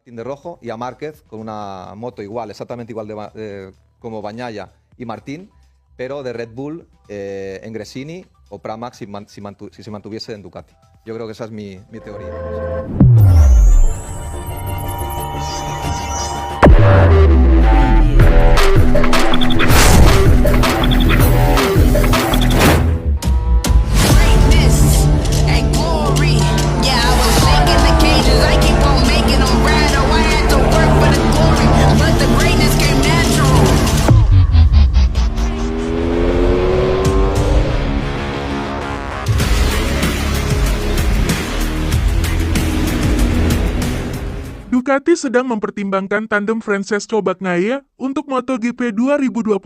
Martín de Rojo y a Márquez con una moto igual, exactamente igual como Bagnaia y Martín, pero de Red Bull en Gresini o Pramac si se mantuviese en Ducati. Yo creo que esa es mi teoría. Ducati sedang mempertimbangkan tandem Francesco Bagnaia untuk MotoGP 2025.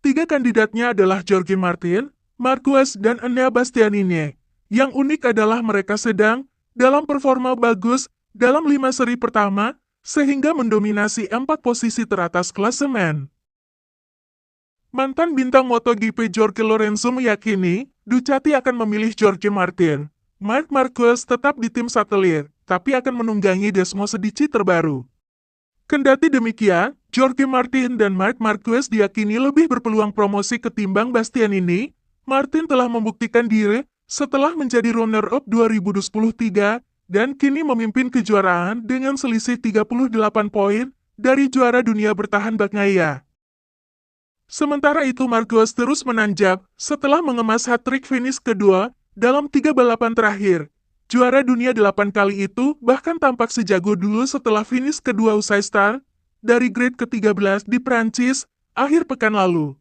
Tiga kandidatnya adalah Jorge Martin, Marquez, dan Enea Bastianini. Yang unik adalah mereka sedang dalam performa bagus dalam 5 seri pertama, sehingga mendominasi 4 posisi teratas klasemen. Mantan bintang MotoGP Jorge Lorenzo meyakini Ducati akan memilih Jorge Martin. Marc Marquez tetap di tim satelit, tapi akan menunggangi Desmo Sedici terbaru. Kendati demikian, Jorge Martin dan Marc Marquez diyakini lebih berpeluang promosi ketimbang Bastianini. Martin telah membuktikan diri setelah menjadi runner-up 2023 dan kini memimpin kejuaraan dengan selisih 38 poin dari juara dunia bertahan Bagnaia. Sementara itu Marquez terus menanjak setelah mengemas hat-trick finish kedua dalam 3 balapan terakhir. Juara dunia 8 kali itu bahkan tampak sejago dulu setelah finish kedua usai start dari grid ke-13 di Prancis akhir pekan lalu.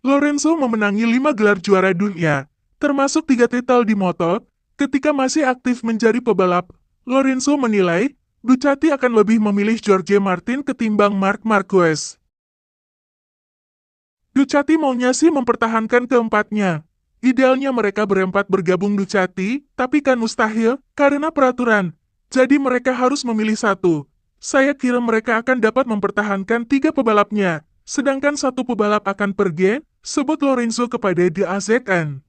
Lorenzo memenangi 5 gelar juara dunia, termasuk 3 titel di motor. Ketika masih aktif menjadi pebalap, Lorenzo menilai Ducati akan lebih memilih Jorge Martin ketimbang Marc Marquez. Ducati maunya sih mempertahankan keempatnya. Idealnya mereka berempat bergabung Ducati, tapi kan mustahil karena peraturan. Jadi mereka harus memilih satu. Saya kira mereka akan dapat mempertahankan 3 pebalapnya, sedangkan 1 pebalap akan pergi, sebut Lorenzo kepada The AZN.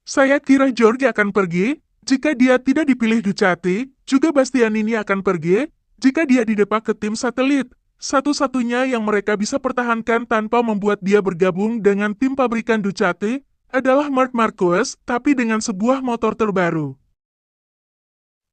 Saya kira Jorge akan pergi, jika dia tidak dipilih Ducati, juga Bastianini akan pergi, jika dia didepak ke tim satelit. Satu-satunya yang mereka bisa pertahankan tanpa membuat dia bergabung dengan tim pabrikan Ducati adalah Marc Marquez, tapi dengan sebuah motor terbaru.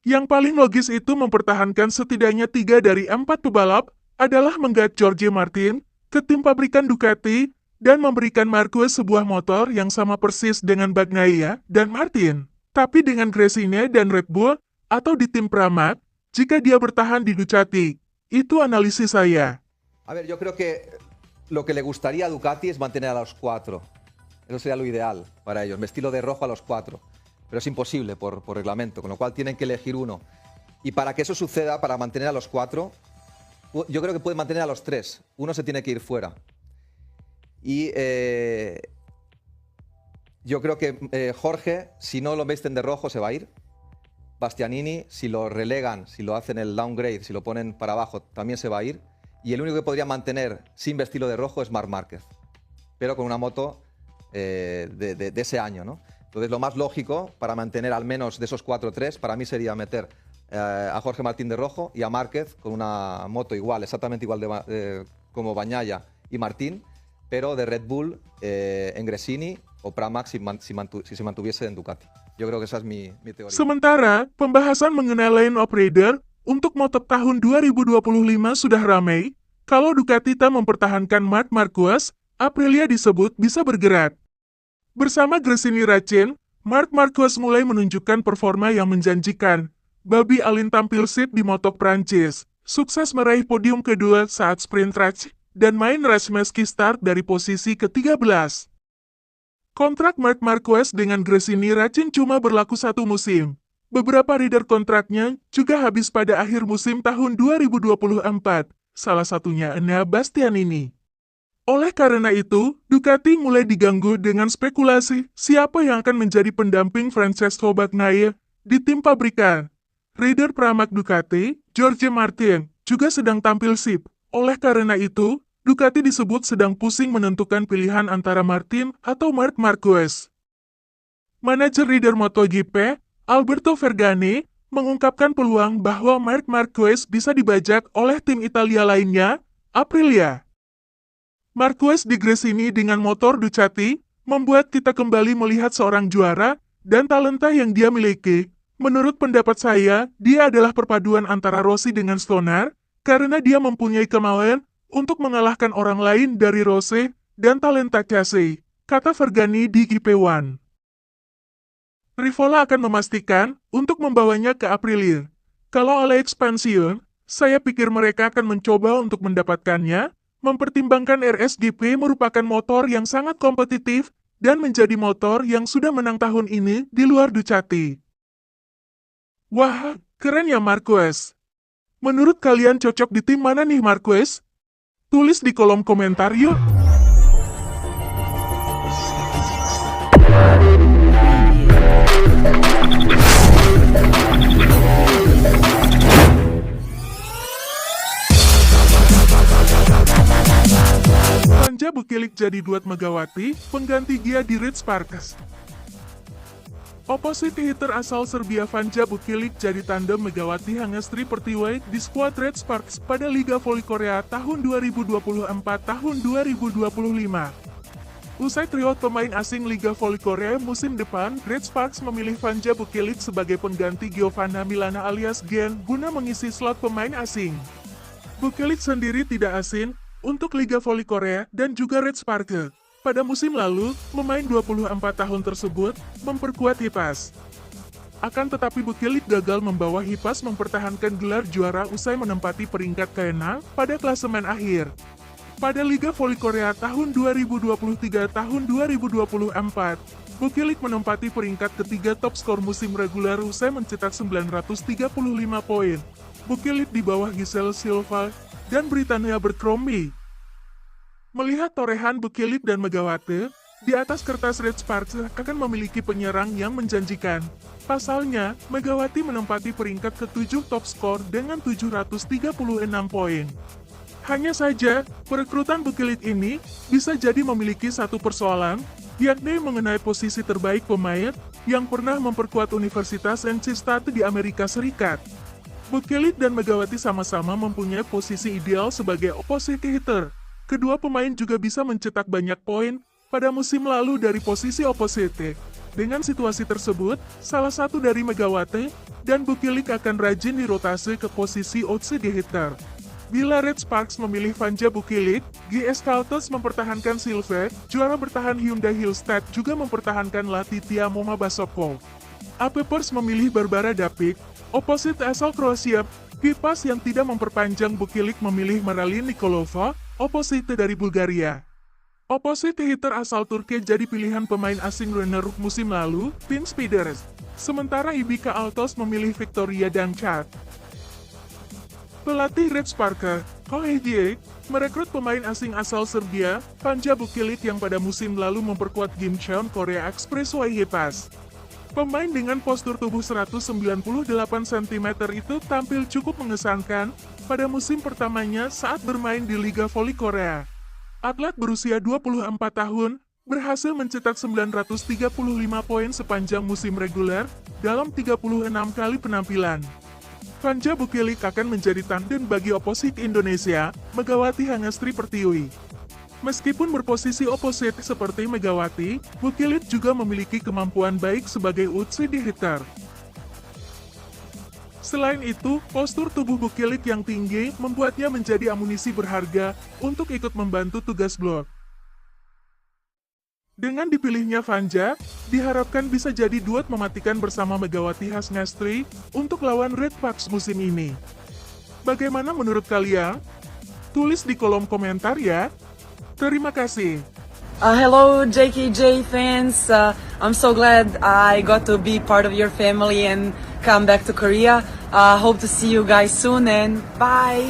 Yang paling logis itu mempertahankan setidaknya 3 dari 4 pebalap adalah menggait Jorge Martin ke tim pabrikan Ducati dan memberikan Marquez sebuah motor yang sama persis dengan Bagnaia dan Martin, tapi dengan Gresini dan Red Bull atau di tim Pramac jika dia bertahan di Ducati. Itu analisis saya. A ver, yo creo que lo que le gustaría a Ducati es mantener a los 4. Eso sería lo ideal para ellos, vestirlo de rojo a los 4. Pero es imposible por reglamento, con lo cual tienen que elegir uno. Y para que eso suceda, para mantener a los 4, yo creo que pueden mantener a los 3. Uno se tiene que ir fuera. Y yo creo que Jorge, si no lo visten de rojo, se va a ir. Bastianini, si lo relegan, si lo hacen el downgrade, si lo ponen para abajo, también se va a ir. Y el único que podría mantener sin vestirlo de rojo es Marc Márquez, pero con una moto de ese año, ¿no? Entonces lo más lógico para mantener al menos de esos 4-3 para mí sería meter a Jorge Martín de rojo y a Márquez con una moto igual, exactamente igual como Bagnaia y Martín, pero de Red Bull en Gresini o Pramac si se mantuviese en Ducati. Yo creo que esa es mi teoría. Sementara, pembahasan mengenai line of rider untuk motor tahun 2025 sudah ramai. Kalau Ducati tak mempertahankan Marc Marquez, Aprilia disebut bisa bergerak. Bersama Gresini Racing, Marc Marquez mulai menunjukkan performa yang menjanjikan. Babi Alin tampil sip di motor Prancis, sukses meraih podium kedua saat sprint race, dan main race meski start dari posisi ke-13. Kontrak Marc Marquez dengan Gresini Racing cuma berlaku 1 musim. Beberapa rider kontraknya juga habis pada akhir musim tahun 2024, salah satunya Enea Bastianini. Oleh karena itu, Ducati mulai diganggu dengan spekulasi siapa yang akan menjadi pendamping Francesco Bagnaia di tim pabrikan. Rider Pramac Ducati, Jorge Martin, juga sedang tampil sip. Oleh karena itu, Ducati disebut sedang pusing menentukan pilihan antara Martin atau Marc Marquez. Manajer rider MotoGP, Alberto Fergani, mengungkapkan peluang bahwa Marc Marquez bisa dibajak oleh tim Italia lainnya, Aprilia. Marquez di Gresini dengan motor Ducati, membuat kita kembali melihat seorang juara dan talenta yang dia miliki. Menurut pendapat saya, dia adalah perpaduan antara Rossi dengan Stoner, karena dia mempunyai kemauan untuk mengalahkan orang lain dari Rossi dan talenta Chassis, kata Vergani di GP1. Rivola akan memastikan untuk membawanya ke Aprilia. Kalau Alex pensiun, saya pikir mereka akan mencoba untuk mendapatkannya, mempertimbangkan RSGP merupakan motor yang sangat kompetitif dan menjadi motor yang sudah menang tahun ini di luar Ducati. Wah, keren ya Marquez. Menurut kalian cocok di tim mana nih Marquez? Tulis di kolom komentar yuk. Vanja Bukelic jadi duet Megawati, pengganti Gia di Red Sparks. Opposite hitter asal Serbia Vanja Bukelic jadi tandem Megawati Hangestri Pertiwi di skuad Red Sparks pada Liga Voli Korea tahun 2024-2025. Usai trio pemain asing Liga Voli Korea musim depan, Red Sparks memilih Vanja Bukelic sebagai pengganti Giovanna Milana alias Gen guna mengisi slot pemain asing. Bukelic sendiri tidak asing untuk Liga Voli Korea dan juga Red Sparks. Pada musim lalu, pemain 24 tahun tersebut memperkuat Hipas. Akan tetapi Bukelic gagal membawa Hipas mempertahankan gelar juara usai menempati peringkat ke-6 pada klasemen akhir. Pada Liga Voli Korea tahun 2023 tahun 2024, Bukelic menempati peringkat ketiga top skor musim reguler usai mencetak 935 poin. Bukelic di bawah Giselle Silva dan Britannia Abercrombie. Melihat torehan Bukelic dan Megawati, di atas kertas Red Sparks akan memiliki penyerang yang menjanjikan. Pasalnya, Megawati menempati peringkat ke-7 top skor dengan 736 poin. Hanya saja, perekrutan Bukelic ini bisa jadi memiliki satu persoalan, yakni mengenai posisi terbaik pemain yang pernah memperkuat Universitas NC State di Amerika Serikat. Bukelic dan Megawati sama-sama mempunyai posisi ideal sebagai opposite hitter. Kedua pemain juga bisa mencetak banyak poin pada musim lalu dari posisi opposite. Dengan situasi tersebut, salah satu dari Megawati dan Bukelic akan rajin dirotasi ke posisi outside hitter. Bila Red Sparks memilih Vanja Bukelic, GS Caltes mempertahankan Silver, juara bertahan Hyundai Hillstead juga mempertahankan Latitia Momabasovko. Apepers memilih Barbara Dapik, opposite asal Kroasia. Hipas yang tidak memperpanjang Bukelic memilih Maralin Nikolova, opposite dari Bulgaria. Opposite hitter asal Turki jadi pilihan pemain asing runner-up musim lalu, Pin Speeders. Sementara Ibica Altos memilih Victoria Danchat. Pelatih Red Sparks, Kohedie, merekrut pemain asing asal Serbia, Vanja Bukelic yang pada musim lalu memperkuat Gimcheon Korea Expressway Hipas. Pemain dengan postur tubuh 198 cm itu tampil cukup mengesankan pada musim pertamanya saat bermain di Liga Voli Korea. Atlet berusia 24 tahun berhasil mencetak 935 poin sepanjang musim reguler dalam 36 kali penampilan. Vanja Bukelic akan menjadi tandem bagi opposite Indonesia, Megawati Hangestri Pertiwi. Meskipun berposisi opposite seperti Megawati, Bukelic juga memiliki kemampuan baik sebagai outside hitter. Selain itu, postur tubuh Bukelic yang tinggi membuatnya menjadi amunisi berharga untuk ikut membantu tugas blok. Dengan dipilihnya Vanja, diharapkan bisa jadi duet mematikan bersama Megawati Hangestri untuk lawan Red Sparks musim ini. Bagaimana menurut kalian? Tulis di kolom komentar ya. Terima kasih. Hello JKJ fans, I'm so glad I got to be part of your family and come back to Korea. Hope to see you guys soon and bye!